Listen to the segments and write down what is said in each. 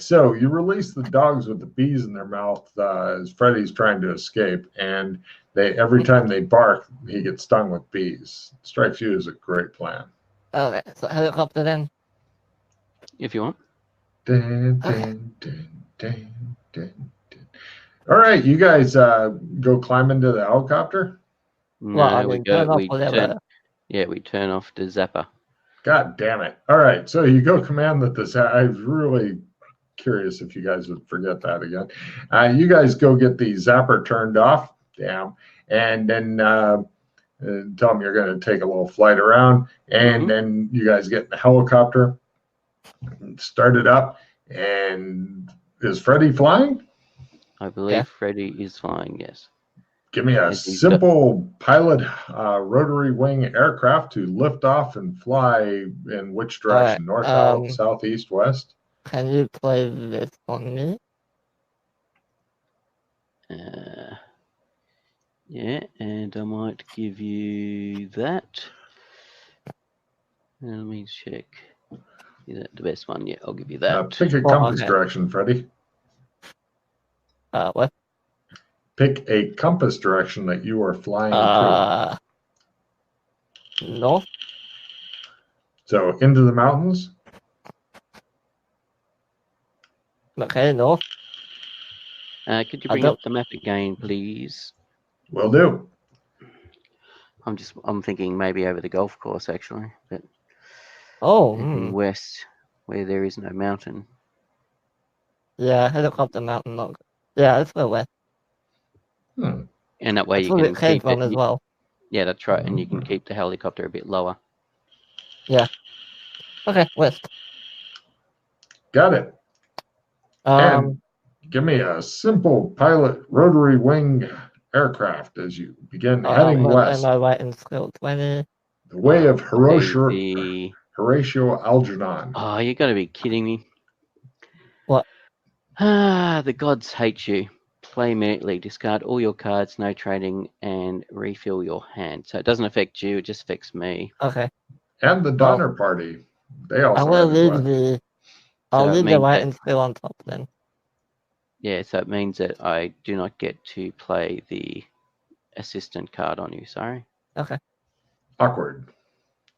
So you release the dogs with the bees in their mouth as Freddy's trying to escape, and every time they bark, he gets stung with bees. Strikes you as a great plan. Okay, so helicopter then. If you want. Dun, Okay. dun, dun, dun, dun, dun. All right, you guys go climb into the helicopter. Well, I No, we mean, go. turn off We whatever. turn. Yeah, we turn off the zapper. God damn it! All right, so you go command that this. I was really curious if you guys would forget that again. You guys go get the zapper turned off, down, and then tell them you're going to take a little flight around, and then you guys get in the helicopter, start it up, and is Freddy flying? I believe Freddy is flying. Yes. Give me a simple pilot rotary wing aircraft to lift off and fly in which direction? North, south, southeast, west? Can you play this on me? Yeah, and I might give you that. Let me check. Is that the best one? Yeah, I'll give you that. Pick a compass direction, Freddy. What? Pick a compass direction that you are flying to. North. So into the mountains. Okay, north. Could you bring up the map again, please? Will do. I'm thinking maybe over the golf course actually, but west where there is no mountain. Yeah, helicopter mountain. Not. Yeah, let's go west. And that way you can keep it as well. Yeah, that's right, and you can keep the helicopter a bit lower. Yeah. Okay, west. Got it. And give me a simple pilot rotary wing aircraft as you begin heading west. Am I right in skill 20? The way of Horatio Algernon. Oh, you got to be kidding me. What? The gods hate you. Play immediately. Discard all your cards, no trading, and refill your hand. So it doesn't affect you, it just affects me. Okay. And the Donner Party. They also I'm going to leave I'll leave the right and skill on top then. Yeah, so it means that I do not get to play the assistant card on you, sorry. Okay. Awkward.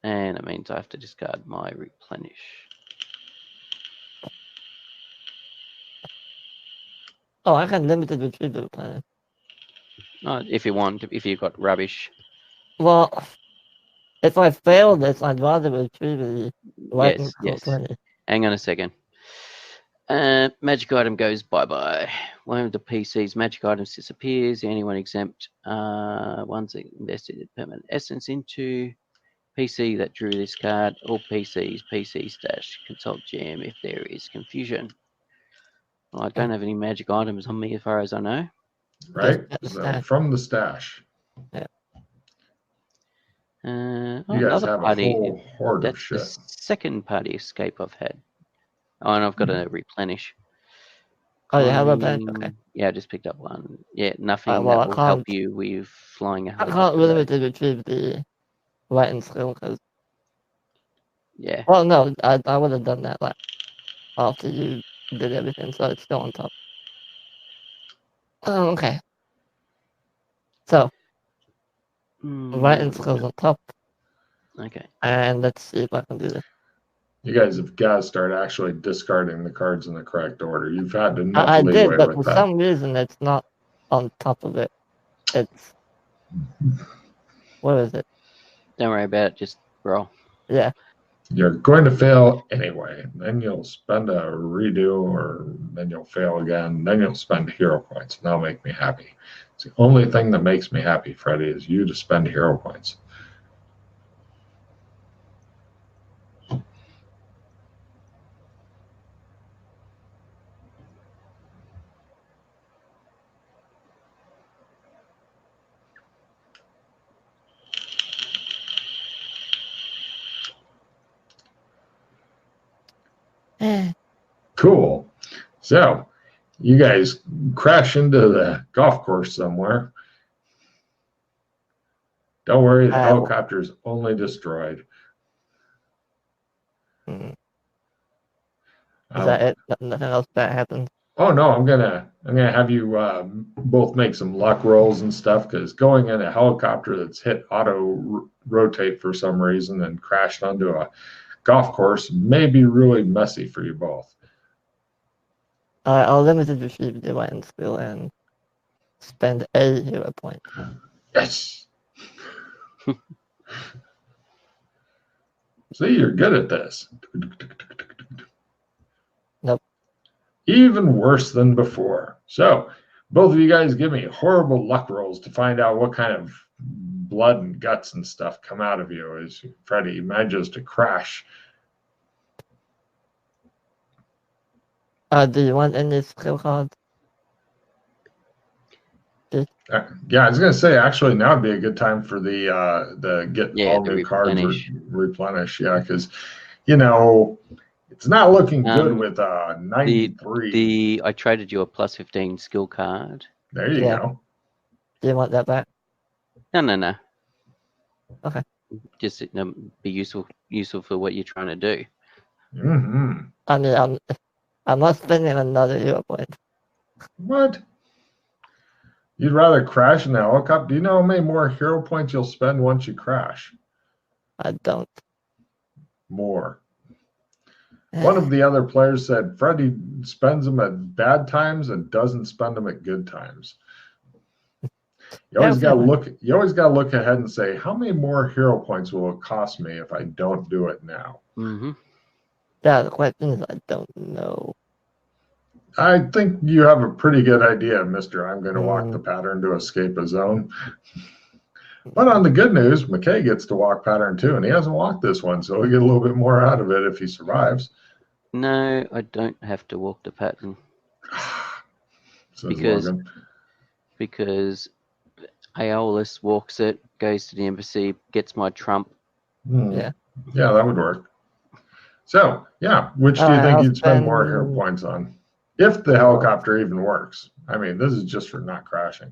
And it means I have to discard my replenish. Oh, I can limited retrieve the replenish. If you want, if you've got rubbish. Well, if I fail this, I'd rather retrieve the right and yes. 20. Hang on a second. Magic item goes bye-bye. One of the PC's magic items disappears. The only one exempt ones that invested permanent essence into PC that drew this card. All PCs, PC stash, consult GM if there is confusion. Well, I don't have any magic items on me as far as I know. Right? So from the stash. Yeah. You guys have a whole horde of shit. That's the second party escape I've had. Oh, and I've got a replenish. Oh, you have a pen? Okay. Yeah, I just picked up one. Yeah, nothing that will help you with flying a helicopter. I can't really retrieve the right and skill because... Yeah. Well, no, I would have done that like after you did everything, so it's still on top. Oh, okay. So, right and skills on top. Okay. And let's see if I can do this. You guys have got to start actually discarding the cards in the correct order. You've had enough leeway with that. I did, but for some reason it's not on top of it. It's... What is it? Don't worry about it, just roll. Yeah. You're going to fail anyway. Then you'll spend a redo, or then you'll fail again. Then you'll spend hero points, and that'll make me happy. It's the only thing that makes me happy, Freddie, is you to spend hero points. Cool. So, you guys crash into the golf course somewhere. Don't worry, the helicopter's only destroyed. Is that it? Nothing else bad happens? Oh no, I'm gonna have you both make some luck rolls and stuff, because going in a helicopter that's hit auto rotate for some reason and crashed onto a golf course may be really messy for you both. I'll limited receive divine skill and spend a hero point. Yes. See, you're good at this. Nope. Even worse than before. So, both of you guys give me horrible luck rolls to find out what kind of blood and guts and stuff come out of you as Freddy manages to crash. Do you want any skill cards? Yeah, I was gonna say actually now would be a good time for the get all the new cards replenish. replenish. Yeah, because it's not looking good with 93. I traded you a +15 skill card. There you go. Do you want that back? No. Okay. Just be useful for what you're trying to do. Mm-hmm. I mean, I'm not spending another hero point. What? You'd rather crash in a helicopter? Do you know how many more hero points you'll spend once you crash? I don't. More. One of the other players said Freddy spends them at bad times and doesn't spend them at good times. You always got to look. You always got to look ahead and say, how many more hero points will it cost me if I don't do it now? Mm-hmm. Yeah, the question is, I don't know. I think you have a pretty good idea, Mister. I'm going to walk the pattern to escape a zone. But on the good news, McKay gets to walk pattern too, and he hasn't walked this one, so he'll get a little bit more out of it if he survives. No, I don't have to walk the pattern. Logan. Because Aeolus walks it, goes to the embassy, gets my trump. Yeah, that would work. So, yeah, which do you think you'd spend more hero points on? If the helicopter even works. I mean, this is just for not crashing.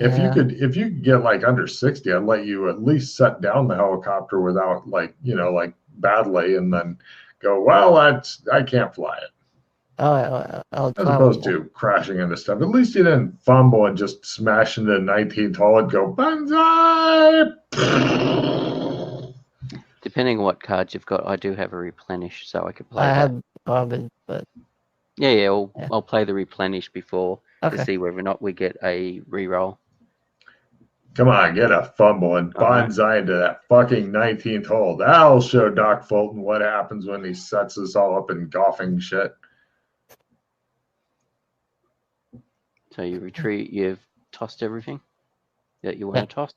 If you could get like under 60, I'd let you at least set down the helicopter without like badly, and then go, well, I can't fly it. I'll as opposed to crashing into stuff. At least you didn't fumble and just smash into the 19th hole and go, banzai! Depending on what cards you've got, I do have a replenish, so I could play I that. have garbage, but... Yeah, I'll play the replenish before Okay. to see whether or not we get a reroll. Come on, get a fumble and banzai into that fucking 19th hole. That'll show Doc Fulton what happens when he sets us all up in golfing shit. So you retreat, you've tossed everything that you want to toss?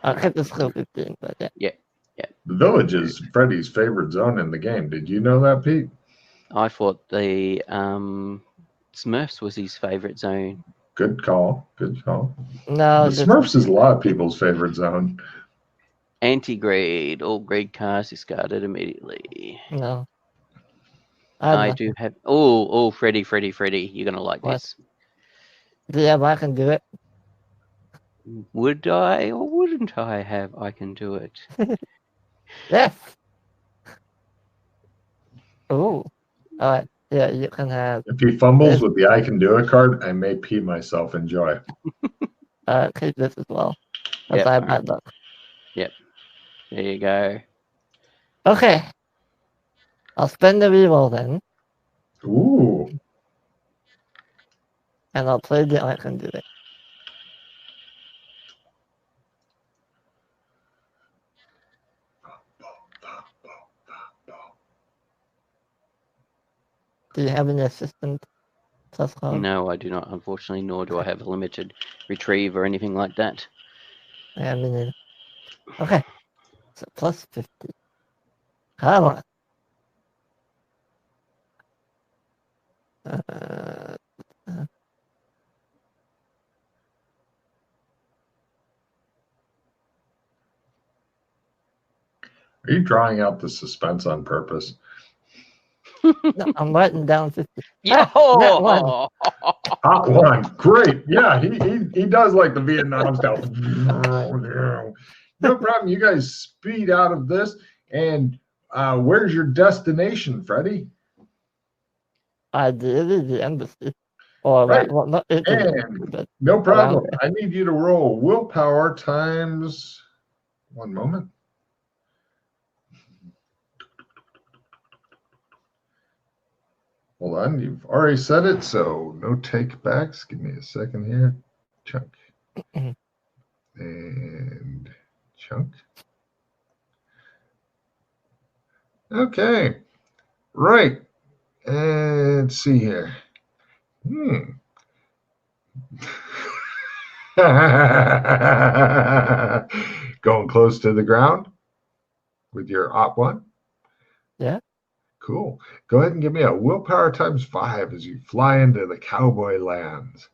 I kept the skill 15, but yeah. The village is Freddy's favorite zone in the game. Did you know that, Pete? I thought the Smurfs was his favorite zone. Good call. Good call. No, the Smurfs is a lot of people's favorite zone. Anti-grade. All grade cards discarded immediately. No. I do have... Oh, Freddy. You're going to like this. Yeah, but I can do it. Would I or wouldn't I have I can do it? Yes. Oh. All right. Yeah, you can have... If he fumbles with the I can do it card, I may pee myself in joy. Keep this as well. That's I have bad luck. Yep. There you go. Okay. I'll spend the reroll then. Ooh. And I'll play the I can do it. Do you have any assistant plus card? No, I do not, unfortunately, nor do I have a limited retrieve or anything like that. Yeah, me neither. Okay. So plus 50. Come on. Are you drawing out the suspense on purpose? No, I'm writing down 50. Yeah. That one. Hot one. Great. Yeah, he does like the Vietnam style. No problem. You guys speed out of this. And where's your destination, Freddy? ideally the embassy. Or Right. well, not into the And embassy, but no problem. there. I need you to roll willpower times 1 moment. Hold on, you've already said it, so no take backs. Give me a second here. Chunk. And chunk. Okay. Right. And let's see here. Going close to the ground with your op 1. Yeah. Cool. Go ahead and give me a willpower times 5 as you fly into the cowboy lands.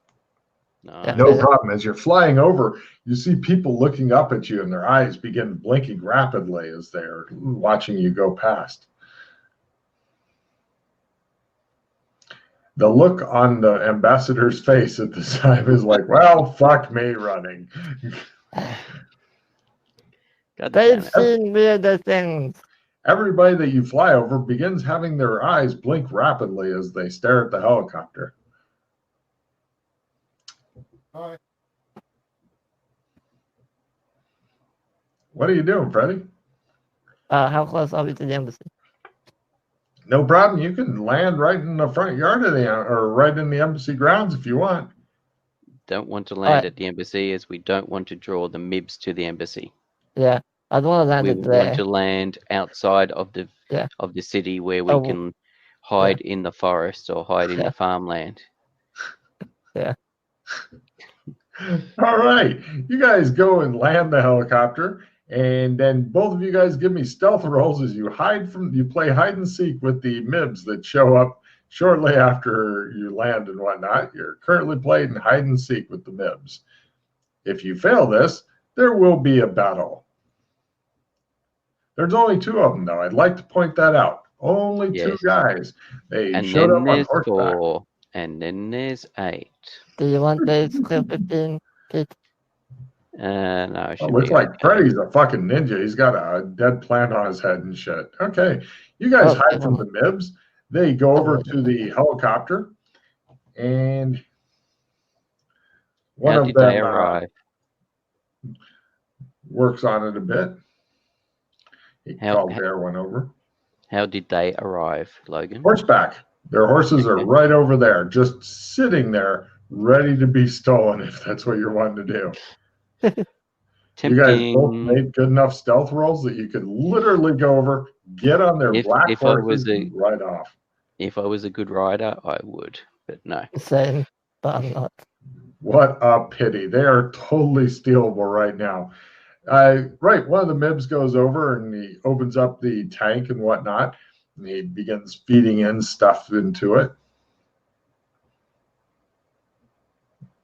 Nice. No problem. As you're flying over, you see people looking up at you and their eyes begin blinking rapidly as they're watching you go past. The look on the ambassador's face at this time is like, well, fuck me running. God damn They've it. seen weirder things. Everybody that you fly over begins having their eyes blink rapidly as they stare at the helicopter. Hi. What are you doing, Freddie? How close are we to the embassy? No problem. You can land right in the front yard of or right in the embassy grounds if you want. Don't want to land at the embassy as we don't want to draw the MIBs to the embassy. Yeah, I don't want to land We it there. want to land outside of the city where we can hide in the forest or hide in the farmland. Yeah. All right. You guys go and land the helicopter, and then both of you guys give me stealth rolls as you play hide and seek with the MIBs that show up shortly after you land and whatnot. You're currently playing hide and seek with the MIBs. If you fail this, there will be a battle. There's only 2 of them, though. I'd like to point that out. Only 2 guys. They showed up on horseback. 4, and then there's 8. Do you want those clear 15, Pete? No, it It looks like Freddy's a fucking ninja. He's got a dead plant on his head and shit. Okay. You guys hide from the MIBs. They go over to the helicopter, and one of them works on it a bit. He called their one over. How did they arrive, Logan? Horseback. Their horses are right over there, just sitting there, ready to be stolen if that's what you're wanting to do. You guys both made good enough stealth rolls that you could literally go over, get on their black horses, and ride off. If I was a good rider, I would, but no. Same, but I'm not. What a pity. They are totally stealable right now. Right, one of the MIBs goes over and he opens up the tank and whatnot, and he begins feeding in stuff into it.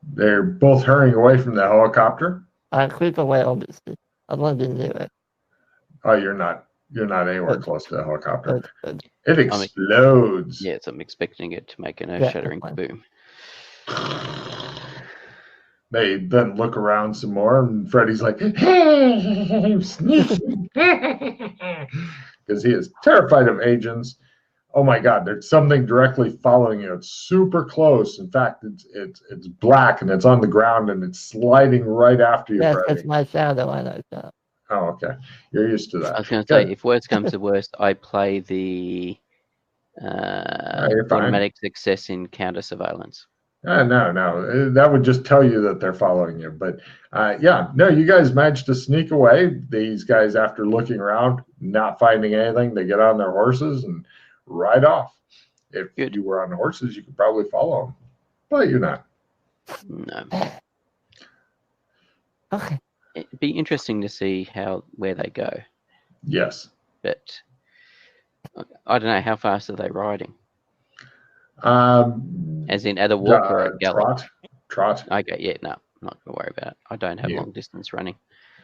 They're both hurrying away from the helicopter. I creep away, obviously. I want to be near it. Oh, you're not anywhere close to the helicopter. Good. It explodes. Yes, I'm expecting it to make an earth-shattering boom. They then look around some more, and Freddy's like, "Hey, sneaky!" Because he is terrified of agents. Oh my God, there's something directly following you. It's super close. In fact, it's black and it's on the ground and it's sliding right after you. Yes, Freddy. it's my shadow. I know that. Oh, okay. You're used to that. I was going to say, if worst comes to worst, I play the automatic success in counter surveillance. No. That would just tell you that they're following you. But you guys managed to sneak away. These guys, after looking around, not finding anything, they get on their horses and ride off. If you were on horses, you could probably follow them. But you're not. No. Okay. It'd be interesting to see where they go. Yes. But I don't know, how fast are they riding? As in at a walk or a gallop? Trot. Okay, yeah, no, I'm not going to worry about it. I don't have long distance running.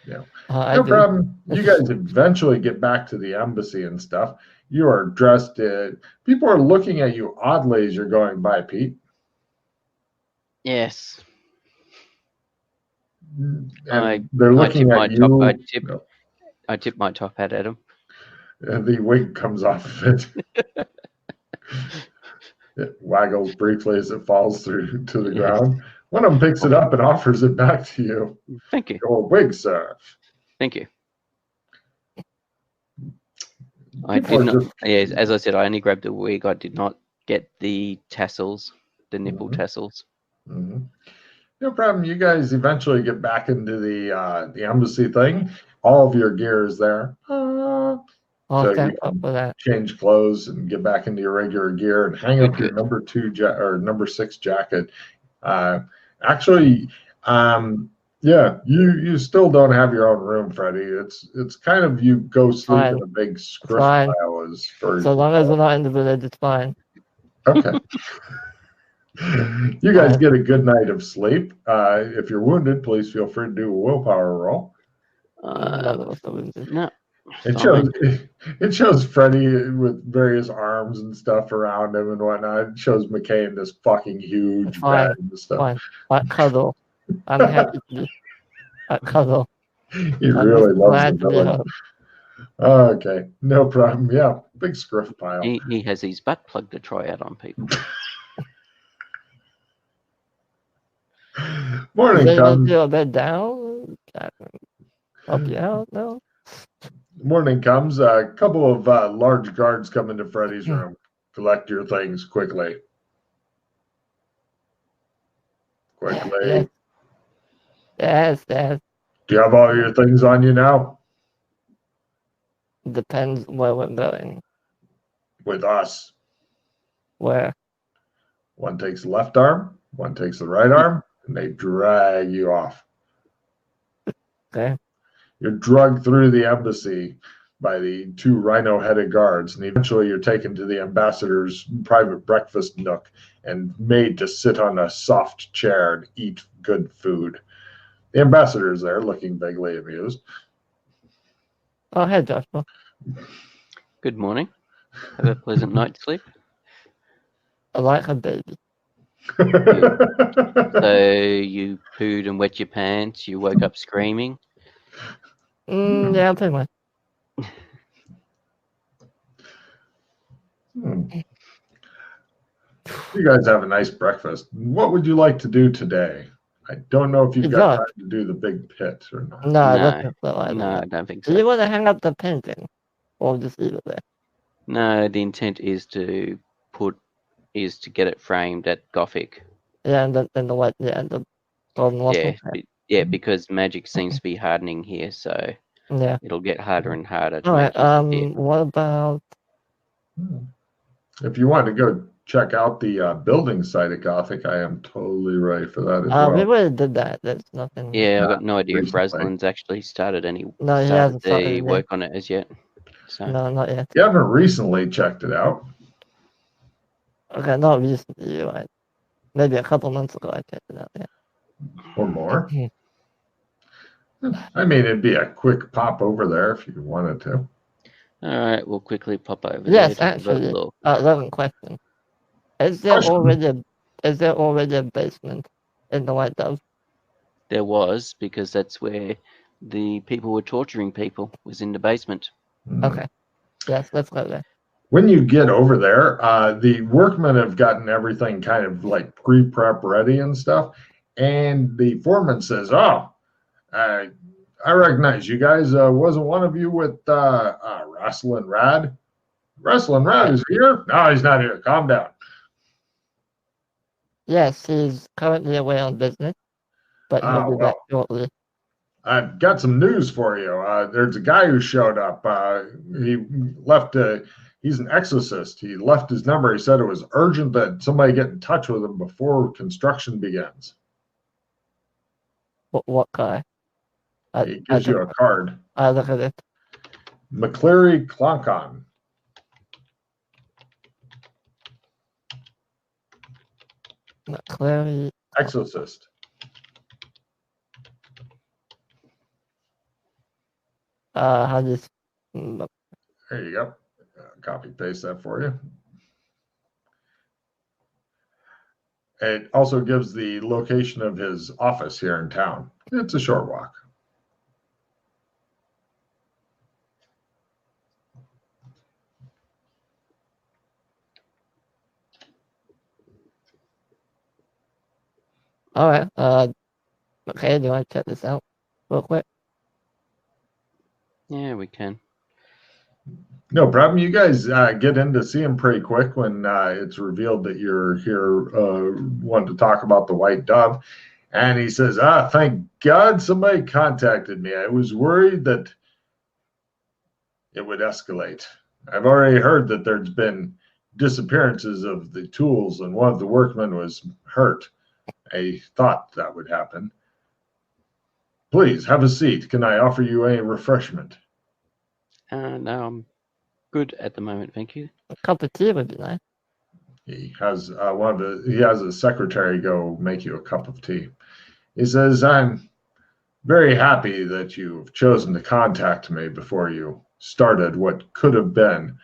Yeah. No problem. You guys eventually get back to the embassy and stuff. You are dressed. People are looking at you oddly as you're going by, Pete. Yes. They're looking at you. I tip my top hat at them. And the wig comes off of it. It waggles briefly as it falls through to the ground. One of them picks it up and offers it back to you. Thank you. Your wig, sir. Thank you. I People did are not. just- Yes, as I said, I only grabbed the wig. I did not get the tassels, the nipple Mhm. tassels. Mhm. No problem. You guys eventually get back into the embassy thing. All of your gear is there. I'll So thank you God can for that. change clothes and get back into your regular gear and hang up your Good. number 2 or number 6 jacket. Actually, yeah, you still don't have your own room, Freddie. It's kind of you go sleep Fine. in a big scruff Fine. pile as far as So long as we're not in the village, it's fine. okay. You guys Fine. get a good night of sleep. If you're wounded, please feel free to do a willpower roll. None of us are wounded. No. It Fine. shows Freddy with various arms and stuff around him and whatnot. It shows McKay in this fucking huge Fine. bed and stuff. Fine. At cuddle. I'm happy to be at cuddle. He I'm really just loves glad the to be village. home. Okay, no problem. Yeah, big scruff pile. He has his butt plug to try out on people. Morning Does anyone comes. feel a bit down? Help you out? No? Morning comes. A couple of large guards come into Freddy's room. Collect your things quickly. Quickly. Yes. Yes. Do you have all your things on you now? Depends where we're going. With us. Where? One takes the left arm, one takes the right arm, and they drag you off. Okay. You're drugged through the embassy by the 2 rhino-headed guards, and eventually you're taken to the ambassador's private breakfast nook and made to sit on a soft chair and eat good food. The ambassador's there, looking vaguely amused. Oh, hey, Joshua. Good morning. Have a pleasant night's sleep. I like a baby. So you pooed and wet your pants. You woke up screaming. Yeah, pretty much. You guys have a nice breakfast. What would you like to do today? I don't know if you've got time to do the big pit or not. No, I No. don't think so. No, I don't think Do you so. want to hang up the painting? Or just leave it there? No, the intent is to get it framed at Gothic. Yeah, and the white, and the golden waffle. Yeah, because magic seems to be hardening here, so Yeah. it'll get harder and harder to All right. make it appear. What about? If you want to go check out the building site at Gothic, I am totally ready for that as well. We already did that. There's nothing. Yeah, I've got no idea if recently. Braslin's actually started No, he hasn't started the it work on it as yet. So No, not yet. You haven't recently checked it out. Okay, not recently. You're right. Maybe a couple months ago I checked it out. Yeah. Or more. I mean, it'd be a quick pop over there if you wanted to. all right, we'll quickly pop over Yes, there to have a actually. look. 11 question. Is there already a basement in the White Dove? There was, because that's where the people were torturing people, was in the basement. Okay. Yes, let's go there. When you get over there, the workmen have gotten everything kind of like pre-prep ready and stuff. And the foreman says, "Oh, I recognize you guys. Wasn't one of you with Wrestling Rad? Wrestling Rad is here? No, he's not here. Calm down." Yes, he's currently away on business, but he'll be back shortly. I've got some news for you. There's a guy who showed up. He left. He's an exorcist. He left his number. He said it was urgent that somebody get in touch with him before construction begins. What guy? He gives you a card. I look at it. McCleary Clonkon. McCleary. Exorcist. How do There you go. Copy paste that for you. It also gives the location of his office here in town. It's a short walk. All right. Okay, do you want to check this out real quick? Yeah, we can. No problem. You guys get in to see him pretty quick when it's revealed that you're here wanting to talk about the white dove. And he says, thank God somebody contacted me. I was worried that it would escalate. I've already heard that there's been disappearances of the tools and one of the workmen was hurt. I thought that would happen. Please have a seat. Can I offer you any refreshment? No, I'm good at the moment, thank you. A cup of tea would be nice. He has he has a secretary go make you a cup of tea. He says, I'm very happy that you've chosen to contact me before you started what could have been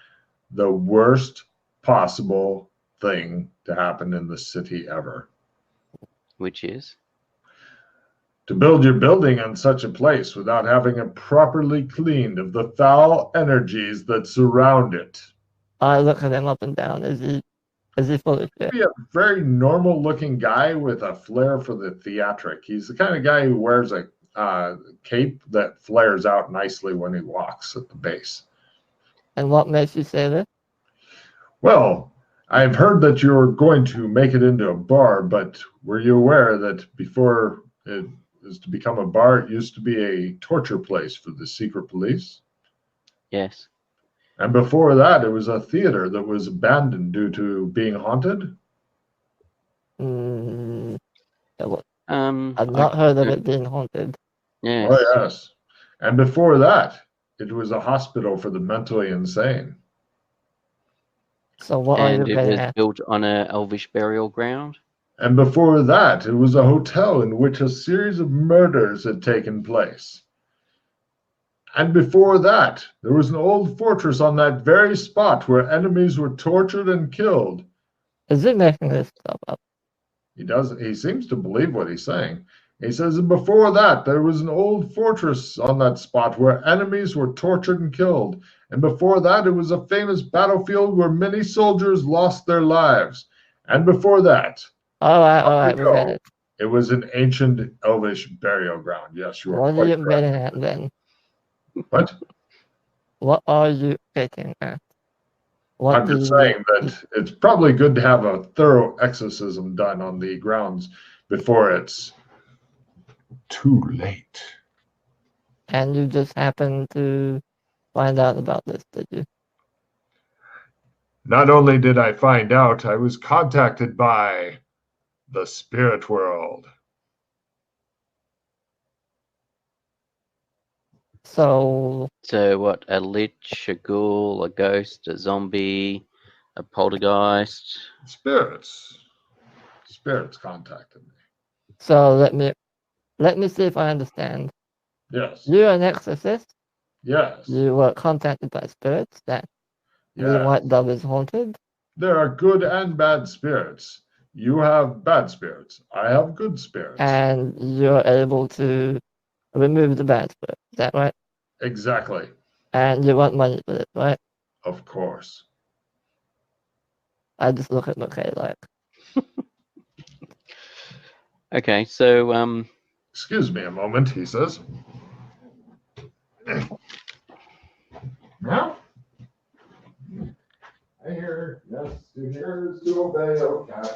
the worst possible thing to happen in the city ever. Which is? To build your building in such a place without having it properly cleaned of the foul energies that surround it. I look at him up and down. Is he full of shit? Be a very normal looking guy with a flair for the theatric. He's the kind of guy who wears a cape that flares out nicely when he walks at the base. And what makes you say this? Well, I've heard that you're going to make it into a bar, but were you aware that before it was to become a bar, it used to be a torture place for the secret police? Yes. And before that, it was a theater that was abandoned due to being haunted? I've not heard of it being haunted. Yes. Oh, yes. And before that, it was a hospital for the mentally insane. So what are you And it getting was at? built on an elvish burial ground. And before that, it was a hotel in which a series of murders had taken place. And before that, there was an old fortress on that very spot where enemies were tortured and killed. Is he making this stuff up? He seems to believe what he's saying. He says, and before that, there was an old fortress on that spot where enemies were tortured and killed. And before that, it was a famous battlefield where many soldiers lost their lives. And before that, All right, we get it. it was an ancient elvish burial ground. Yes, you are What are quite you correct. getting at then? What? What are you getting at? I'm just saying that it's probably good to have a thorough exorcism done on the grounds before it's too late. And you just happened to find out about this, did you? Not only did I find out, I was contacted by the spirit world. So what? A lich, a ghoul, a ghost, a zombie, a poltergeist. Spirits contacted me. So let me see if I understand. Yes. You're an exorcist. Yes. You were contacted by spirits that the white dove is haunted. There are good and bad spirits. You have bad spirits. I have good spirits. And you're able to remove the bad spirit. Is that right? Exactly. And you want money for it, right? Of course. I just look at McKay like. Okay, so Excuse me a moment, he says. Now? I hear, yes, to hear is to obey, okay.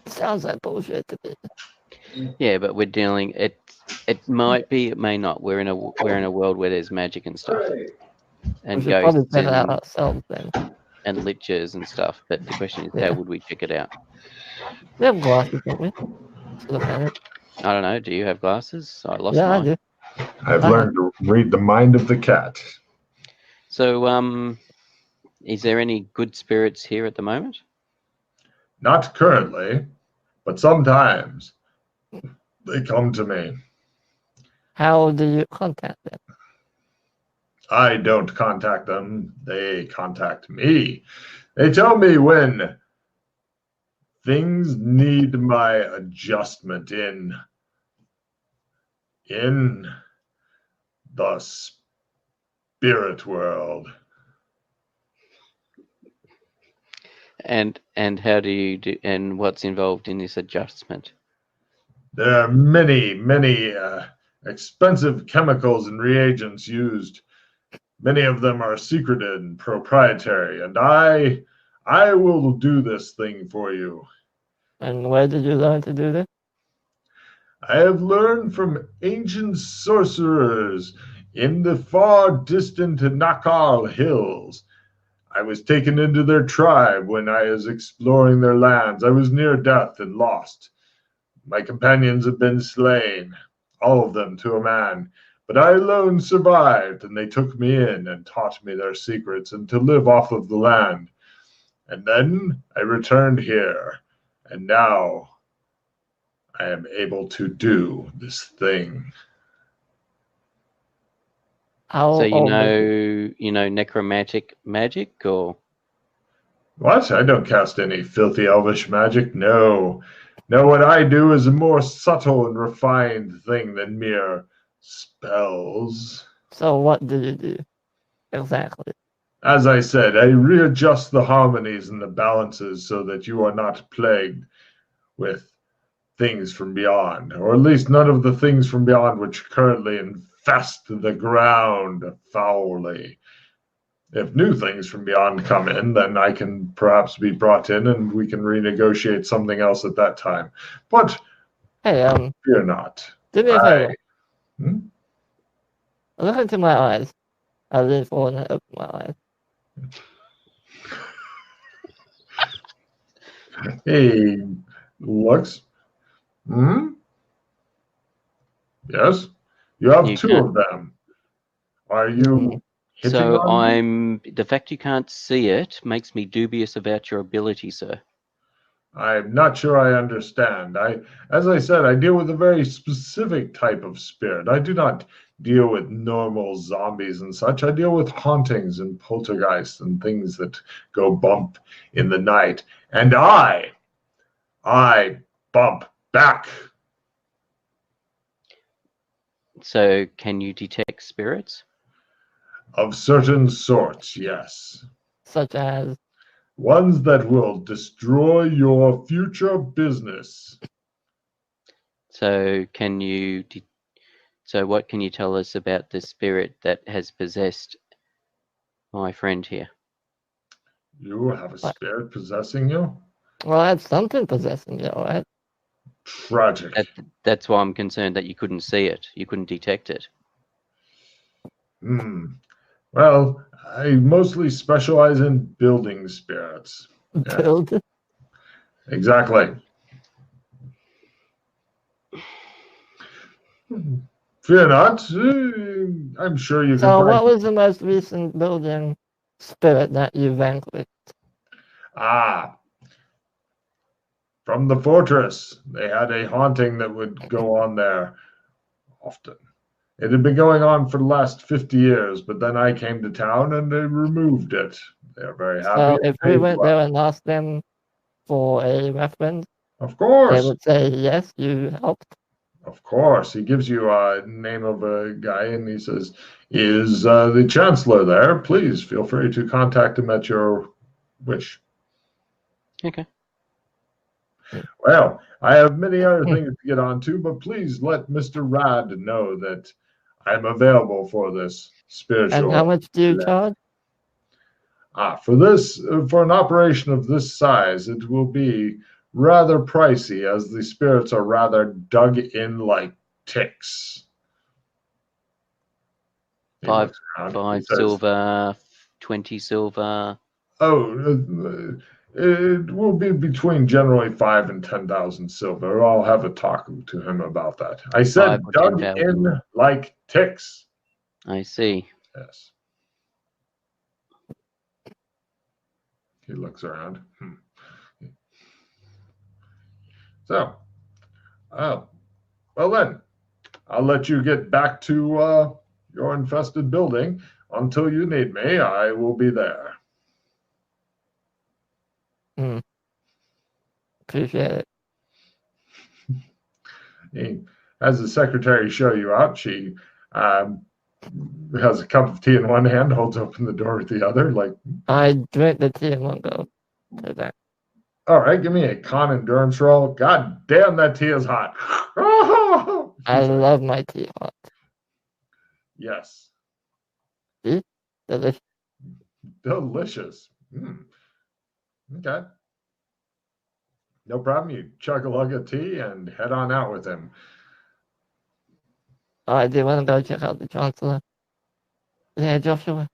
Sounds like bullshit to me. yeah, but we're dealing. It might be, it may not. We're in a world where there's magic and stuff, Right. and We should probably ghosts check it out and, ourselves then. and liches and stuff. But the question is, Yeah. how would we check it out? We have glasses, don't we? Let's look at it. I don't know. Do you have glasses? I lost Yeah, mine. I do. I've learned to read the mind of the cat. So, is there any good spirits here at the moment? Not currently, but sometimes they come to me. How do you contact them? I don't contact them. They contact me. They tell me when things need my adjustment in the spirit world. And how do you do? And what's involved in this adjustment? There are many expensive chemicals and reagents used. Many of them are secreted and proprietary, and I will do this thing for you. And where did you learn to do this? I have learned from ancient sorcerers in the far distant Nakal Hills. I was taken into their tribe when I was exploring their lands. I was near death and lost. My companions have been slain, all of them to a man. But I alone survived, and they took me in and taught me their secrets and to live off of the land. And then I returned here, and now I am able to do this thing. How So old is it? you know necromantic magic, or What? I don't cast any filthy elvish magic. No. No, what I do is a more subtle and refined thing than mere spells. So what did you do exactly? As I said, I readjust the harmonies and the balances so that you are not plagued with things from beyond, or at least none of the things from beyond which currently infest the ground foully. If new things from beyond come in, then I can perhaps be brought in and we can renegotiate something else at that time. But Hey, fear not. do me a favor. Hmm? Look into my eyes. I lean forward and open my eyes. He looks. Hmm? Yes. You have You two can't. of them. Are you hitting So on me? the fact you can't see it makes me dubious about your ability, sir. I'm not sure I understand. As I said, I deal with a very specific type of spirit. I do not deal with normal zombies and such. I deal with hauntings and poltergeists and things that go bump in the night. And I bump back. So can you detect spirits? Of certain sorts, yes. Such as Ones that will destroy your future business. So can you? So what can you tell us about the spirit that has possessed my friend here? You have a spirit possessing you? well, that's something possessing you, right? Tragic. That's why I'm concerned that you couldn't see it. You couldn't detect it. Well, I mostly specialize in building spirits. Yeah. Build. Exactly. Fear not. I'm sure you can So find. what was the most recent building spirit that you vanquished? From the fortress. They had a haunting that would go on there often. It had been going on for the last 50 years, but then I came to town and they removed it. They're very happy. So if we went there and asked them for a reference, Of they course. would say, yes, you helped. Of course. He gives you a name of a guy and he says, is the chancellor there? Please feel free to contact him at your wish. Okay. Well, I have many other things to get on to, but please let Mr. Rad know that I'm available for this spiritual. And how much do you charge? For an operation of this size, it will be rather pricey as the spirits are rather dug in like ticks. He Five looks around. He says, silver, 20 silver. Oh, it will be between generally 5 and 10,000 silver. I'll have a talk to him about that. I said 5 or dug 10,000. in like ticks. I see. Yes. He looks around. So, well then, I'll let you get back to your infested building. Until you need me, I will be there. Appreciate it. He has the secretary show you out. She has a cup of tea in one hand, holds open the door with the other. Like I drink the tea and won't go to that. All right, give me a con endurance roll. God damn, that tea is hot. I love my tea hot. Yes. See? Delicious. Delicious. Okay. No problem. You chug a lug of tea and head on out with him. Oh, I do want to go check out the Chancellor. Yeah, Joshua.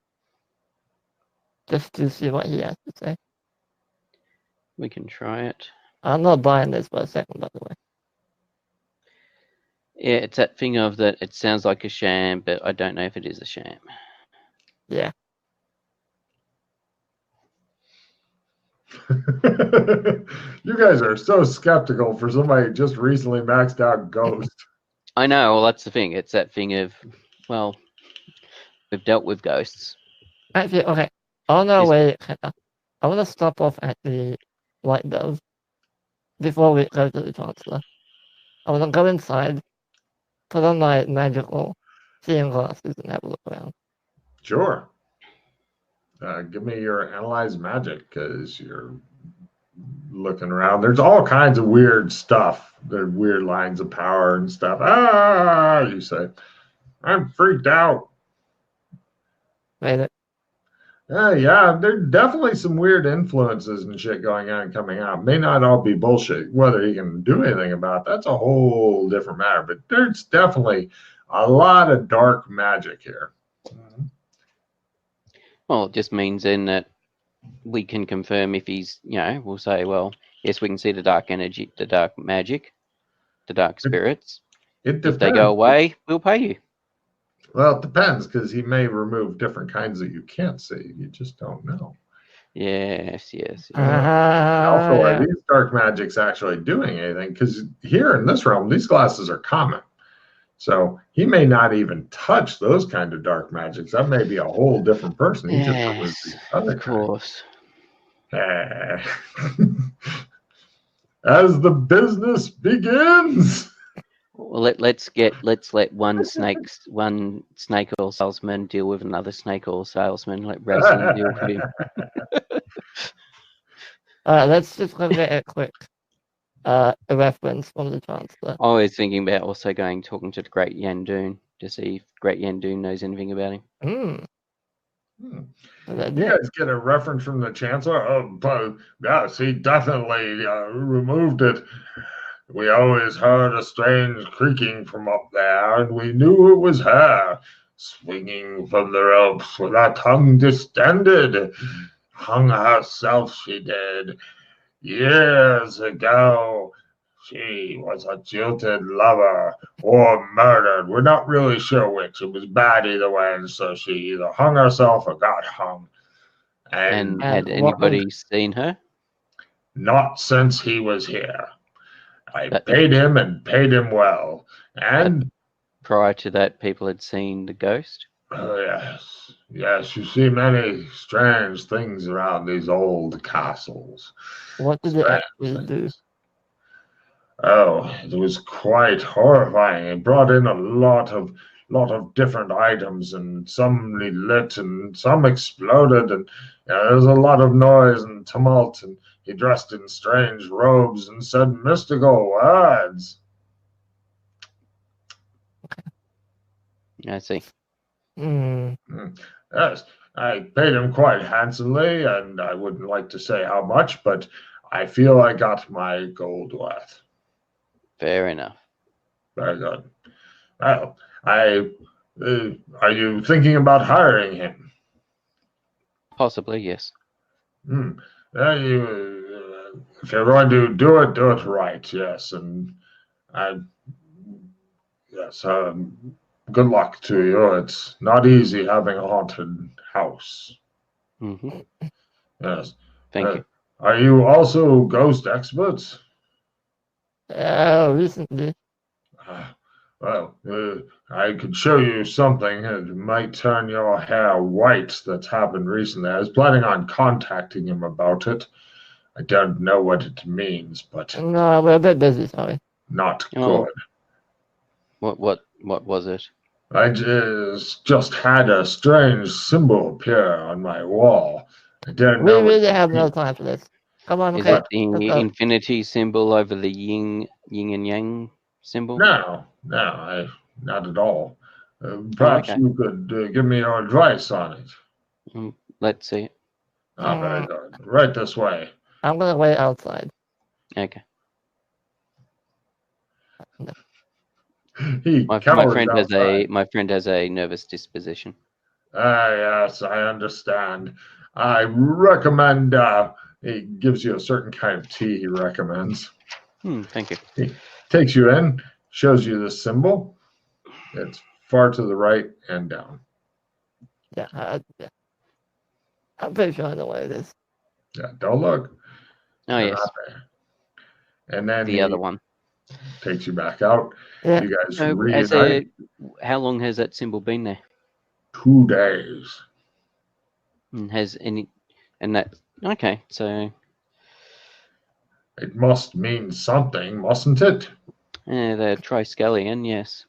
Just to see what he has to say. We can try it. I'm not buying this for a second, by the way. Yeah, it's that thing of that it sounds like a sham, but I don't know if it is a sham. Yeah. You guys are so skeptical for somebody who just recently maxed out Ghost. I know, well, that's the thing. It's that thing of, well, we've dealt with ghosts. Actually, okay. Oh no, Yes. wait. I want to stop off at the light bulb before we go to the Chancellor. I want to go inside, put on my magical seeing glasses, and have a look around. Sure. Give me your analyze magic because you're looking around. There's all kinds of weird stuff. There's weird lines of power and stuff. You say, I'm freaked out. Made it. Yeah, there's definitely some weird influences and shit going on and coming out. May not all be bullshit. Whether you can do anything about that's a whole different matter. But there's definitely a lot of dark magic here. Well, it just means then that we can confirm if he's, we'll say, well, yes, we can see the dark energy, the dark magic, the dark spirits. It If they go away, we'll pay you. Well, it depends because he may remove different kinds that you can't see. You just don't know. Yes. Also, are Yeah. these dark magics actually doing anything? Because here in this realm, these glasses are common. So he may not even touch those kind of dark magics. That may be a whole different person. He just removes these other of course. kinds. As the business begins. Well, let's let one snake oil salesman deal with another snake oil salesman. Let Racing deal with him. Let's just look at a quick a reference from the Chancellor. I was thinking about also talking to the Great Yandoon to see if Great Yandoon knows anything about him. You guys get a reference from the Chancellor? Oh, but yes, he definitely removed it. We always heard a strange creaking from up there, and we knew it was her, swinging from the ropes with her tongue distended. Hung herself, she did. Years ago, she was a jilted lover or murdered. We're not really sure which. It was bad either way, and so she either hung herself or got hung. And had anybody seen her? Not since he was here. I paid him and paid him well. And prior to that, people had seen the ghost? Yes, you see many strange things around these old castles. What did it actually do? Oh, it was quite horrifying. It brought in a lot of different items, and some lit and some exploded, and there was a lot of noise and tumult, and he dressed in strange robes and said mystical words. I see. Yes, I paid him quite handsomely, and I wouldn't like to say how much, but I feel I got my gold worth. Fair enough. Very good. Well, are you thinking about hiring him? Possibly, yes. If you're going to do it right, yes. And good luck to you. It's not easy having a haunted house. Yes. Thank you. Are you also ghost experts? Recently. Well, I could show you something that might turn your hair white that's happened recently. I was planning on contacting him about it. I don't know what it means, but no, we're a bit busy, sorry. Not good. What was it? I just had a strange symbol appear on my wall. I don't know. We really have no time for this. Come on, Is okay. it the let's go. infinity symbol over the yin and yang symbol? No, not at all. Perhaps okay. you could give me your advice on it. Let's see it. Ah, very good. Right this way. I'm gonna wait outside. Okay. He My cowers friend outside. has a nervous disposition. Yes, I understand. I recommend. He gives you a certain kind of tea. He recommends. Thank you. He takes you in, shows you the symbol. It's far to the right and down. Yeah, yeah. I'm pretty sure I know what it is. Yeah, don't look. Oh, You're yes. not there. And then The other one. takes you back out. Yeah. You guys No, reunite. how long has that symbol been there? 2 days. Has any, and that, okay, so It must mean something, mustn't it? the Triskelion, yes.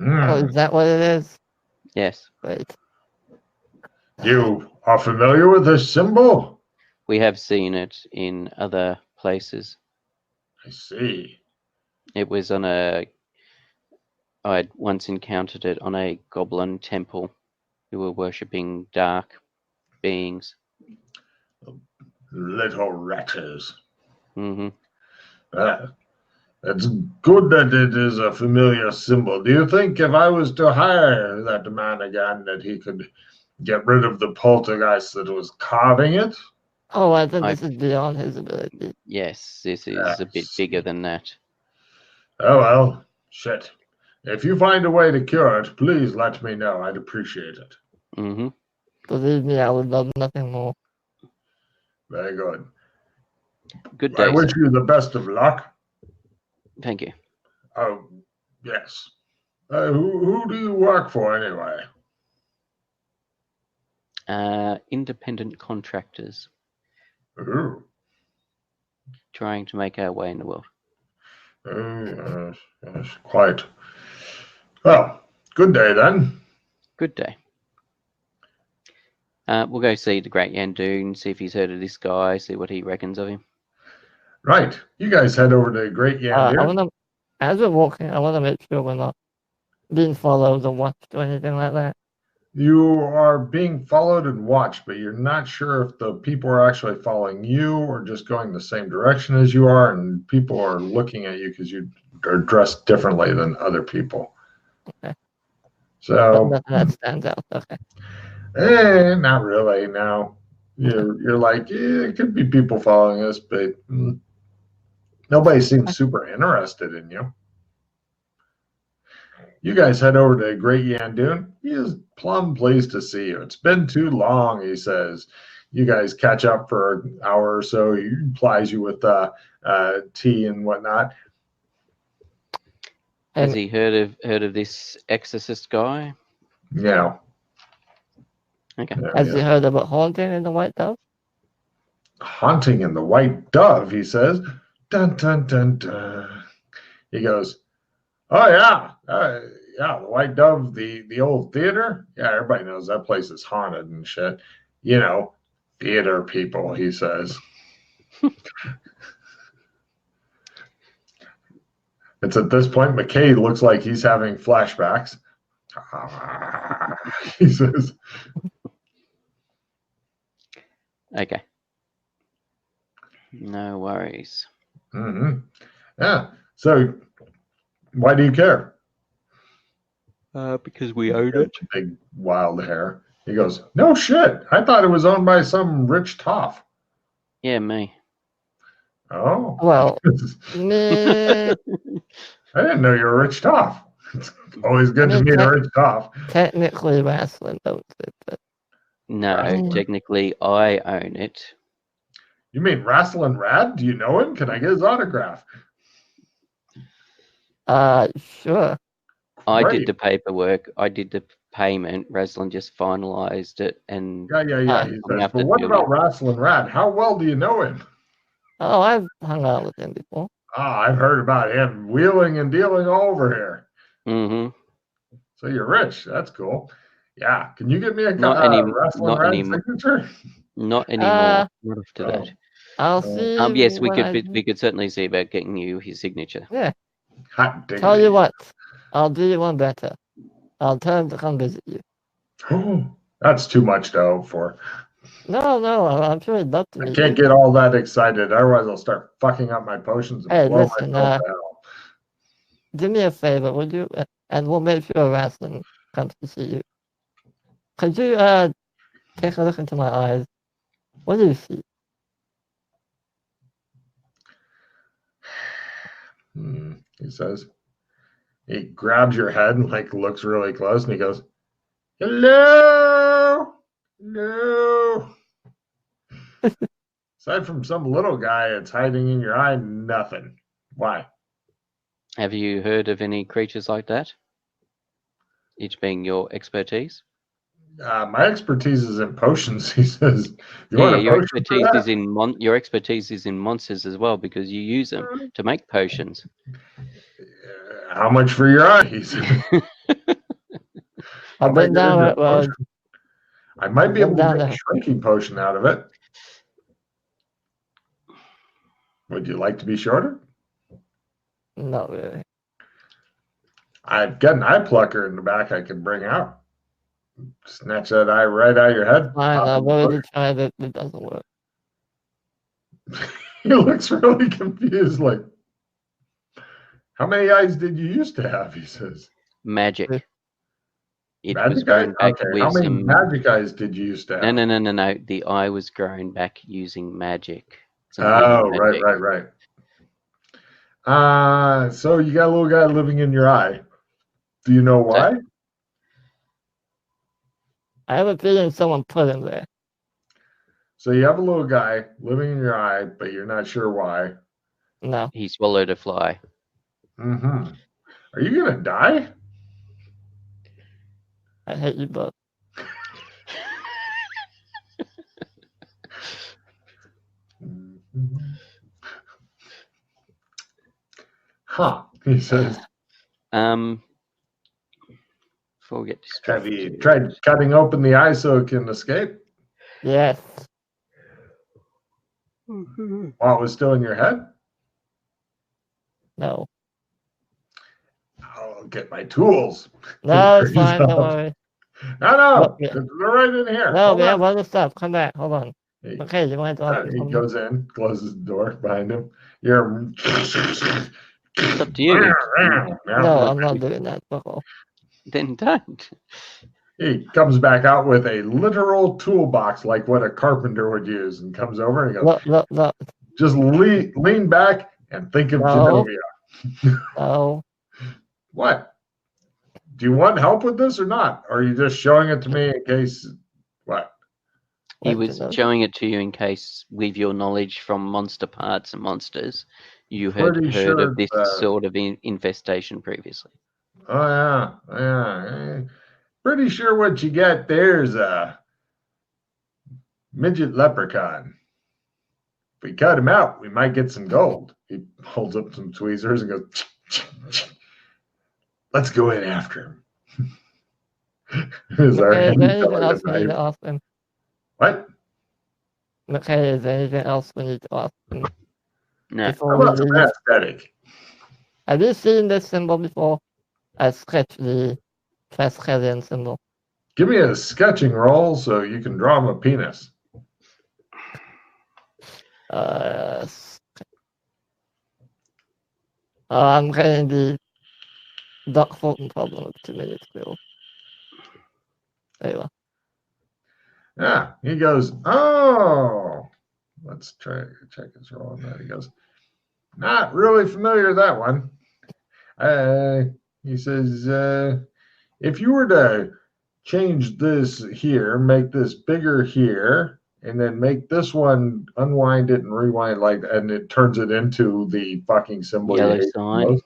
Oh, is that what it is? Yes. Great. You are familiar with this symbol? We have seen it in other places. I see. It was on I'd once encountered it on a goblin temple who were worshipping dark beings. Little wretches. Mm-hmm. It's good that it is a familiar symbol. Do you think if I was to hire that man again, that he could get rid of the poltergeist that was carving it? Oh, I think this is beyond his ability. Yes, this is a bit bigger than that. Oh, well, shit. If you find a way to cure it, please let me know. I'd appreciate it. Mm-hmm. Believe me, I would love nothing more. Very good. Good day, I wish sir. you the best of luck. Thank you. Oh, yes. Who do you work for anyway? Independent contractors Ooh. trying to make our way in the world. Yes, quite. Well, good day then. Good day. We'll go see the Great Yandoon, see if he's heard of this guy, see what he reckons of him. Right. You guys head over to Great Yandoon. As we're walking, I want to make sure we're not being followed or watched or anything like that. You are being followed and watched, but you're not sure if the people are actually following you or just going the same direction as you are, and people are looking at you because you are dressed differently than other people. Okay. So But nothing that stands out. Okay. not really. No, you're like, it could be people following us, but nobody seems super interested in you. You guys head over to Great Yandoon. He is plumb pleased to see you. It's been too long, he says. You guys catch up for an hour or so. He plies you with tea and whatnot. Has he heard of this exorcist guy? Yeah. Okay. Has he heard about haunting in the White Dove? Haunting in the White Dove, he says. Dun, dun, dun, dun. He goes, oh, yeah. Yeah, the White Dove, the old theater. Yeah, everybody knows that place is haunted and shit. You know, theater people, he says. It's at this point, McKay looks like he's having flashbacks. He says, Okay. No worries. mm-hmm. Yeah. So, why do you care? Because we own it. Big wild hair. He goes, no shit. I thought it was owned by some rich toff. Yeah, me. Oh. Well, meh. I didn't know you were a rich toff. It's always good to meet a rich toff. Technically, wrestling owns it, but No, technically I own it. You mean Wrestling Rad? Do you know him? Can I get his autograph? Sure. I Great. did the paperwork. I did the payment. Wrestling just finalized it, and Yeah. He says, but what about Wrestling Rad? How well do you know him? Oh, I've hung out with him before. I've heard about him wheeling and dealing all over here. Mm-hmm. So you're rich. That's cool. Yeah. Can you get me a Not Wrestling Rad signature? Not anymore. Not after Oh. that. I'll see. Yes, we when could certainly see about getting you his signature. Yeah. Hot Tell diggity. you what, I'll do you one better. I'll tell him to come visit you. Oh, that's too much to hope for. No, I'm sure he'd love to I meet can't you. get all that excited. Otherwise, I'll start fucking up my potions and Hey, blow listen, myself to hell. Do me a favor, would you? And we'll make sure Rastin comes to see you. Could you take a look into my eyes? What do you see? He says. He grabs your head and like looks really close, and he goes, "Hello, hello." Aside from some little guy that's hiding in your eye, nothing. Why? Have you heard of any creatures like that? Each being your expertise. My expertise is in potions. He says. You Yeah, want a your potion for expertise that? is in your expertise is in monsters as well because you use them to make potions. How much for your eye? He said. I've been down that road. I might be able to down make a there. shrinking potion out of it. Would you like to be shorter? Not really. I've got an eye plucker in the back I can bring out. Snatch that eye right out of your head. Fine, I've already tried it. It doesn't work. He looks really confused, like, how many eyes did you used to have? He says. Magic. It was Magic eyes? grown back Okay, with how many some. magic eyes did you used to have? No. The eye was grown back using magic. Oh, Magic. right. So you got a little guy living in your eye. Do you know why? I have a feeling someone put him there. So you have a little guy living in your eye, but you're not sure why. No. He swallowed a fly. Mm-hmm. Are you gonna die? I hate you both. Huh, he says. Before we get Have distracted. you tried cutting open the eye so it can escape Yes. while it was still in your head? No. I'll get my tools. No, it's fine. Don't worry. No, Look, yeah. they're right in here. No, Hold we on. have other stuff. Come back. Hold on. He, Okay, you want to talk to he someone? goes in, closes the door behind him. You're. It's up to you. No, I'm not doing that. Then don't. He comes back out with a literal toolbox like what a carpenter would use and comes over and goes, Look. Just lean back and think of Genovia. No. What? Do you want help with this or not? Or are you just showing it to me in case what? He was showing it to you in case, with your knowledge from monster parts and monsters, you had heard of this sort of infestation previously. Oh, yeah. Pretty sure what you get there is a midget leprechaun. If we cut him out, we might get some gold. He holds up some tweezers and goes, let's go in after him. Is there anything else we need to ask him? What? Okay, is there anything else we need to ask him? No. How about some aesthetic? Have you seen this symbol before? I sketched the Fescalian symbol. Give me a sketching roll so you can draw him a penis. I'm getting the Doc Fulton problem of 2 minutes still. There you are. Yeah, he goes, oh, let's try to check his roll on that. He goes, not really familiar with that one. He says, if you were to change this here, make this bigger here, and then make this one, unwind it and rewind and it turns it into the fucking symbol. Yellow sign.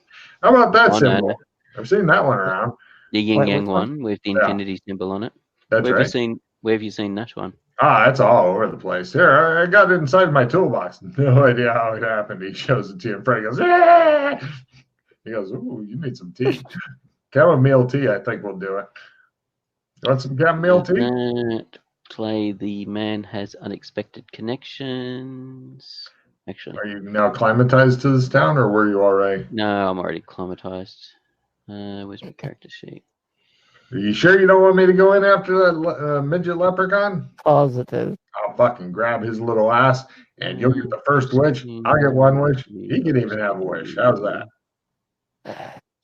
How about that symbol? I've seen that one around. The yin yang one with the infinity symbol on it. That's where right. Where have you seen that one? That's all over the place. Here, I got it inside my toolbox. No idea how it happened. He shows it to you in front. He goes, ah! He goes, ooh, you need some tea. Chamomile tea, I think will do it. You want some chamomile tea? Clay, the man has unexpected connections. Actually, Are you now climatized to this town, or were you already? no, I'm already acclimatized. Where's my character sheet? Are you sure you don't want me to go in after that midget leprechaun? Positive. I'll fucking grab his little ass, and you'll get the first wish. I'll get one wish. He can even have a wish. How's that?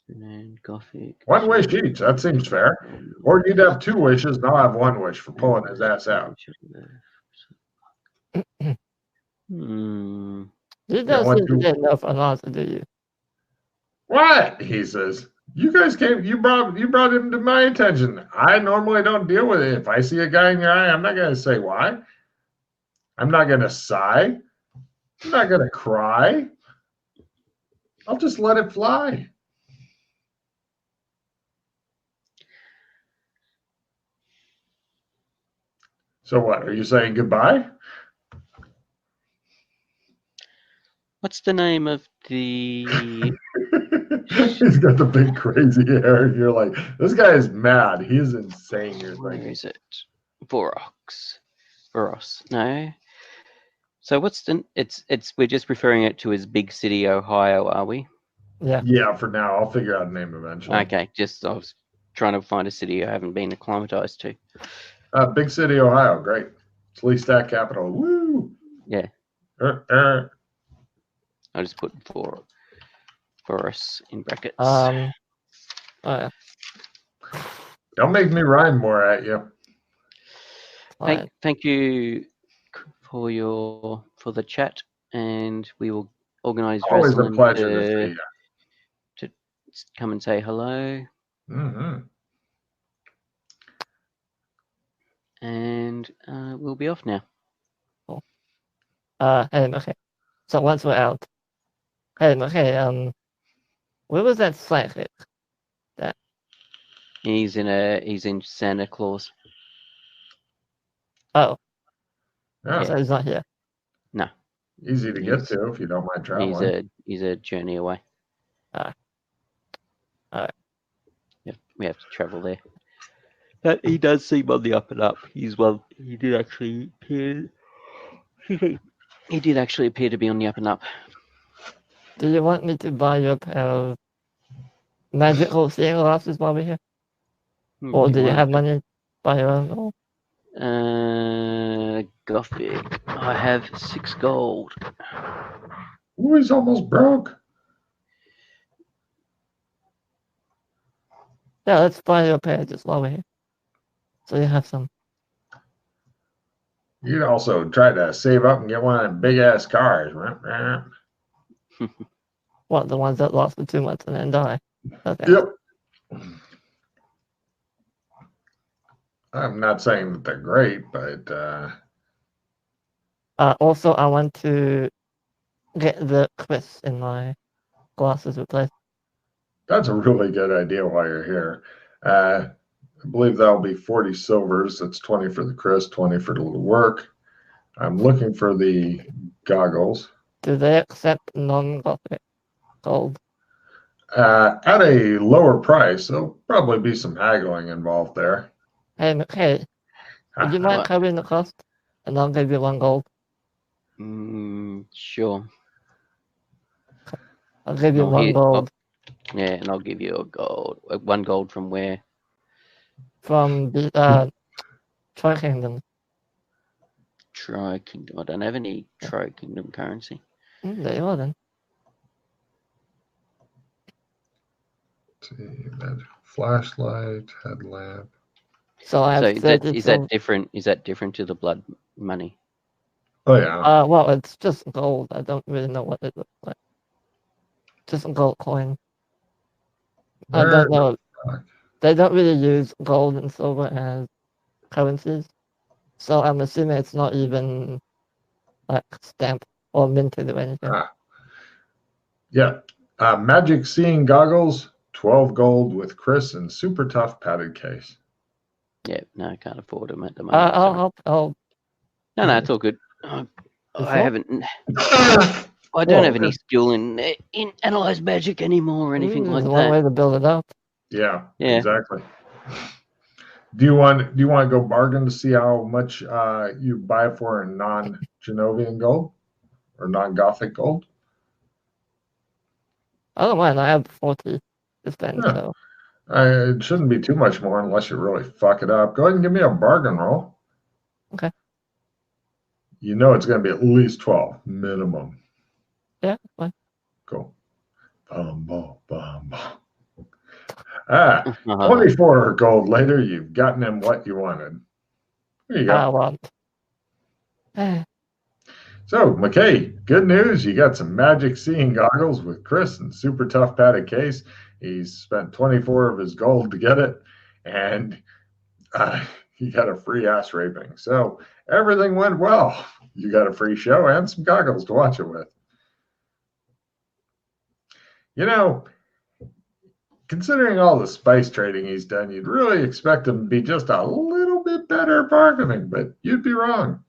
And Gothic. One wish each. That seems fair. Or you'd have two wishes, and I'll have one wish for pulling his ass out. Hmm. You don't want seem to to- get enough on us, do you? What? He says. You guys came. You brought him to my attention. I normally don't deal with it. If I see a guy in your eye, I'm not gonna say why. I'm not gonna sigh. I'm not gonna cry. I'll just let it fly. So what? Are you saying goodbye? What's the name of the? He's got the big crazy hair, and you're like, this guy is mad. He's insane. You're Where like, is it? Voros. No. So what's the? It's. We're just referring it to as Big City, Ohio, are we? Yeah. yeah. For now, I'll figure out a name eventually. Okay. Just I was trying to find a city I haven't been acclimatized to. Big City, Ohio. Great. It's least that capital. Woo. Yeah. Uh. I just put Voros in brackets. Oh, yeah. Don't make me rhyme more at you. Fine. Thank you for the chat, and we will organise Always a Rosalind pleasure to see you. to come and say hello. Mm-hmm. And we'll be off now. Hey, okay. So once we're out, hey, okay, where was that psychic? He's in Santa Claus. Oh, Yeah. so he's not here. No, Easy to get to if you don't mind traveling. he's a journey away. Alright. Alright. Yeah, we have to travel there. But he does seem on the up and up. He did actually appear. He did actually appear to be on the up and up. Do you want me to buy you a pair of magical seeing glasses while we're here? Or do you have money by your own? Or... Gothic. I have 6 gold. Ooh, he's almost broke. Yeah, let's buy you a pair just while we're here. So you have some. You'd also try to save up and get one of them big ass cars. What, the ones that last for 2 months and then die? Okay. Yep. I'm not saying that they're great, but Also, I want to get the Chris in my glasses replaced. that's a really good idea while you're here. I believe that'll be 40 silvers. That's 20 for the Chris, 20 for the little work. I'm looking for the goggles. Do they accept non-Gothic gold? At a lower price. There'll probably be some haggling involved there. Hey, McKay, would you mind What? covering the cost? And I'll give you 1 gold. Sure. I'll give you Oh, 1 here- gold Yeah, and I'll give you a gold. 1 gold from where? from the Troy Kingdom. Tri Kingdom. I don't have any Tri Kingdom currency. There you are then. See that flashlight, headlamp. So I have So 30 is that different? Is that different to the blood money? Oh yeah. Well, it's just gold. I don't really know what it looks like. Just a gold coin. I don't know. They don't really use gold and silver as currencies. So I'm assuming it's not even like stamped or minted or anything. Yeah. Magic seeing goggles, 12 gold with Chris and super tough padded case. Yeah, no, I can't afford them at the moment. I'll No, it's all good. I It's haven't. I don't Well, have any skill in analyze magic anymore or anything like there's one that. way to build it up. Yeah, Yeah. exactly. Do you want to go bargain to see how much you buy it for in non-Genovian gold or non-Gothic gold? I don't mind. I have 40 to spend, Yeah. so It shouldn't be too much more unless you really fuck it up. Go ahead and give me a bargain roll. okay. You know it's going to be at least 12 minimum. Yeah, fine. Go. Bum, bum, bum, bum. 24 gold later, you've gotten him what you wanted. There you go. I want. So, McKay, good news. You got some magic seeing goggles with Chris and super tough padded case. He's spent 24 of his gold to get it, and he got a free ass raping. So, everything went well. You got a free show and some goggles to watch it with. You know, considering all the spice trading he's done, you'd really expect him to be just a little bit better at bargaining, but you'd be wrong.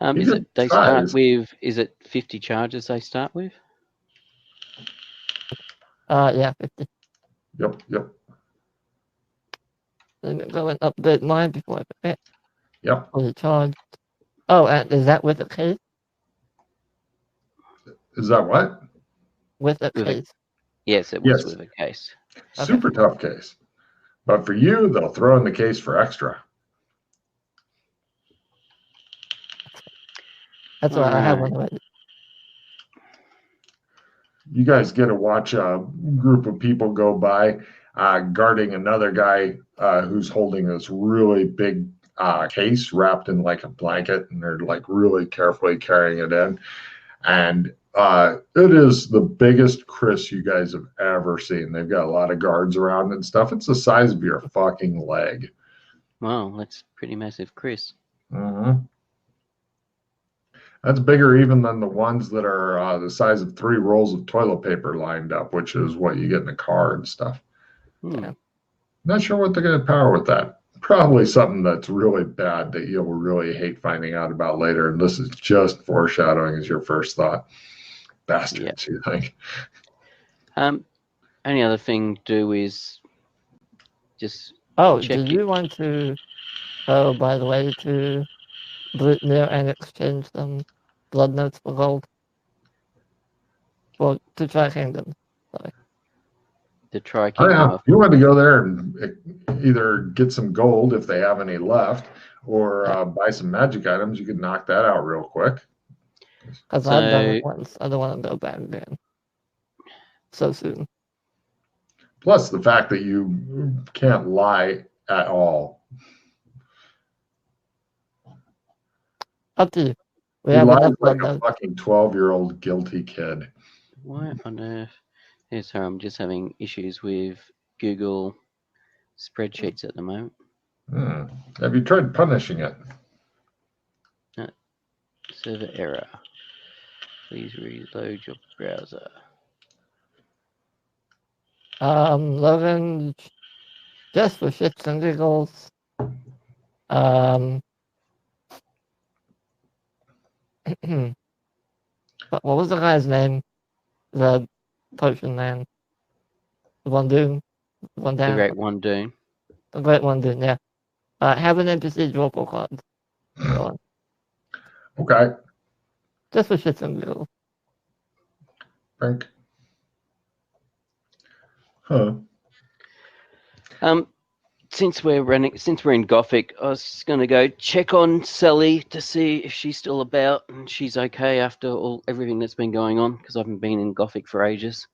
Is it they start with? Is it 50 charges they start with? Yeah, 50. Yep. Let me go and update mine before I forget. Yep. Was it charged? Oh, and is that with a case? Is that what? With a case. Yes, it was with a case. Super tough case. But for you, they'll throw in the case for extra. That's why I have one already. You guys get to watch a group of people go by guarding another guy who's holding this really big case wrapped in like a blanket, and they're like really carefully carrying it in. And it is the biggest Chris you guys have ever seen. They've got a lot of guards around and stuff. It's the size of your fucking leg. Wow, that's pretty massive, Chris. Mm-hmm. That's bigger even than the ones that are the size of 3 rolls of toilet paper lined up, which is what you get in a car and stuff. Not sure what they're going to power with that. Probably something that's really bad that you'll really hate finding out about later. And this is just foreshadowing as your first thought. Bastards, you think? Only other thing to do is just do you want to go, by the way, to Blutmere and exchange some blood notes for gold? Well, to Tri-Kingdom. Sorry. The Tri-Kingdom. You want to go there and either get some gold if they have any left, or buy some magic items. You could knock that out real quick. Because I've done it once. I don't want to go back again so soon. Plus the fact that you can't lie at all. Up to you. We have enough like a fucking 12-year-old guilty kid. What on earth? Yeah, sorry, I'm just having issues with Google spreadsheets at the moment. Have you tried punishing it? Server error. Please reload your browser. Logan, just for shits and giggles. What was the guy's name? The potion man. The one doom. One down. The Great One Doom. The Great One Doom, yeah. Have an NPC draw 4 cards. Go on. Okay. Just for shits and giggles. Frank. Huh. Since we're in Gothic, I was just going to go check on Sally to see if she's still about and she's okay after everything that's been going on, because I haven't been in Gothic for ages.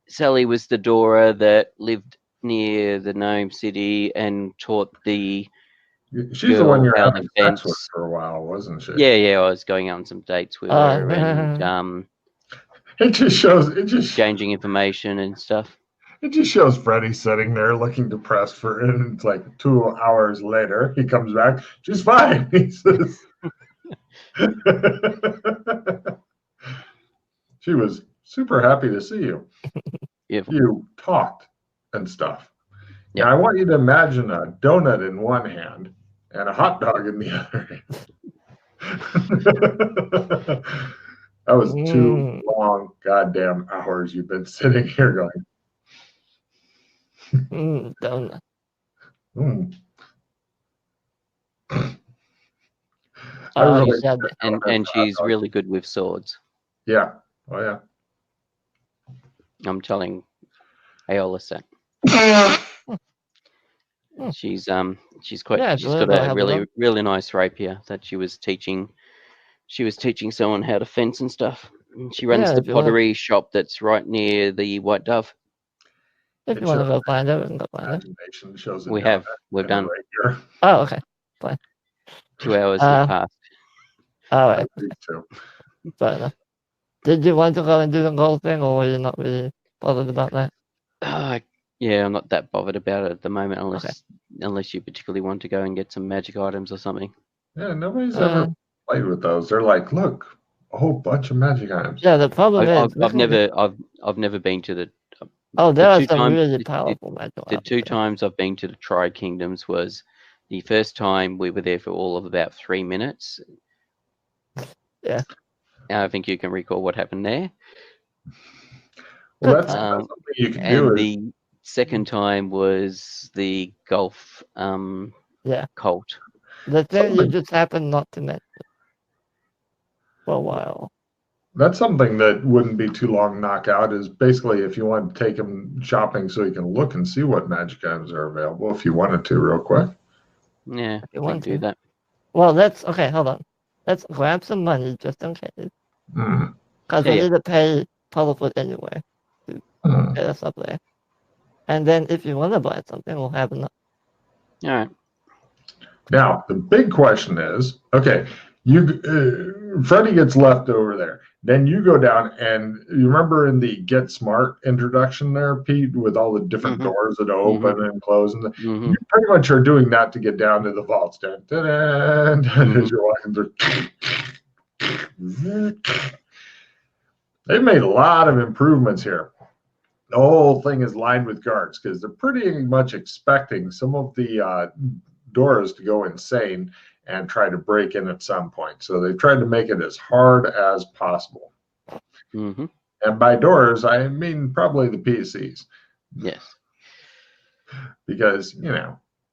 Sally was the Dora that lived near the Gnome City and taught the. She's the one you're having sex with for a while, wasn't she? Yeah. I was going on some dates with her and it just shows exchanging information and stuff. It just shows Freddy sitting there looking depressed and it's like 2 hours later, he comes back. She's fine. He says, she was super happy to see you. Yep. You talked and stuff. Yep. Now, I want you to imagine a donut in one hand and a hot dog in the other hand. That was 2 long goddamn hours you've been sitting here going. Donut. Mm. I Oh, really you said don't And have and hot she's dogs. really good with swords. Yeah. Oh yeah. I'm telling Aola that. Hmm. She's Yeah, she's if you got wanna a have really one. really nice rapier that she was teaching someone how to fence and stuff. And she runs Yeah, the if you wanna pottery shop that's right near the White Dove. if It you wanna shows go find it, we can go find it. imagination shows a We've donut we've and a done rapier. Oh, okay. 2 hours have Uh, passed. all I right. think so. Fair enough. Did you want to go and do the gold thing, or were you not really bothered about that? Yeah, I'm not that bothered about it at the moment, Okay. unless you particularly want to go and get some magic items or something. Yeah, nobody's ever played with those. They're like, look, a whole bunch of magic items. Yeah, the problem is we I've can get. I've never been to the Oh, there are two some times really powerful magic the items 2 there. times I've been to the Tri Kingdoms was the first time we were there for all of about 3 minutes. Yeah. I think you can recall what happened there. Well, that's Um, something you can And do. Is, the second time was the golf Yeah. cult. The thing you Something- just happen not to mention for a while. that's something that wouldn't be too long knockout. Is basically if you want to take him shopping so he can look and see what magic items are available. If you wanted to, real quick. Yeah, If we you can want do to. that. Well, let's okay. Hold on. Let's grab some money just in case, Mm. because Yeah, we yeah. need to pay Puddlefoot anyway to Mm. get us up there. And then if you want to buy something, we'll have enough. All right. Now the big question is, okay, Freddie gets left over there. Then you go down and you remember in the Get Smart introduction there, Pete, with all the different Mhm. doors that open and close, and hmm you pretty much are doing that to get down to the vaults. Dun, dun, dun, dun, as you're walking through. They've made a lot of improvements here. The whole thing is lined with guards because they're pretty much expecting some of the doors to go insane and try to break in at some point. So they've tried to make it as hard as possible. hmm And by doors, I mean probably the PCs, Yes. because,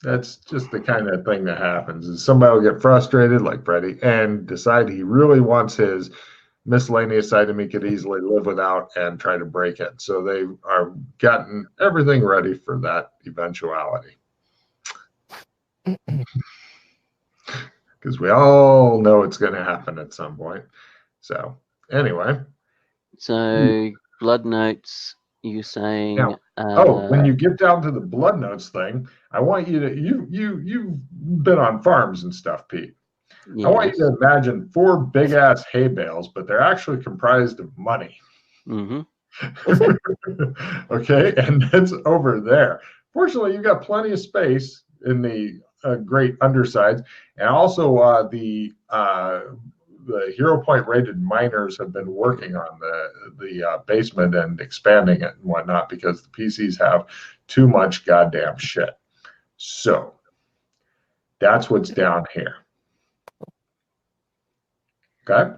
that's just the kind of thing that happens. Is somebody will get frustrated, like Freddie, and decide he really wants his miscellaneous item he could easily live without and try to break it. So they are gotten everything ready for that eventuality. Because we all know it's going to happen at some point. So anyway. So blood notes. You saying? Now, when you get down to the blood notes thing, I want you to you've been on farms and stuff, Pete. yes. I want you to imagine 4 big ass hay bales, but they're actually comprised of money. hmm Okay, and that's over there. Fortunately, you've got plenty of space in the great undersides, and also the Hero Point rated miners have been working on the basement and expanding it and whatnot because the PCs have too much goddamn shit. So that's what's down here. Okay.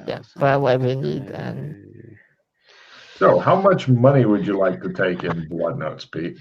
Yeah, that way we need and So how much money would you like to take in blood notes, Pete?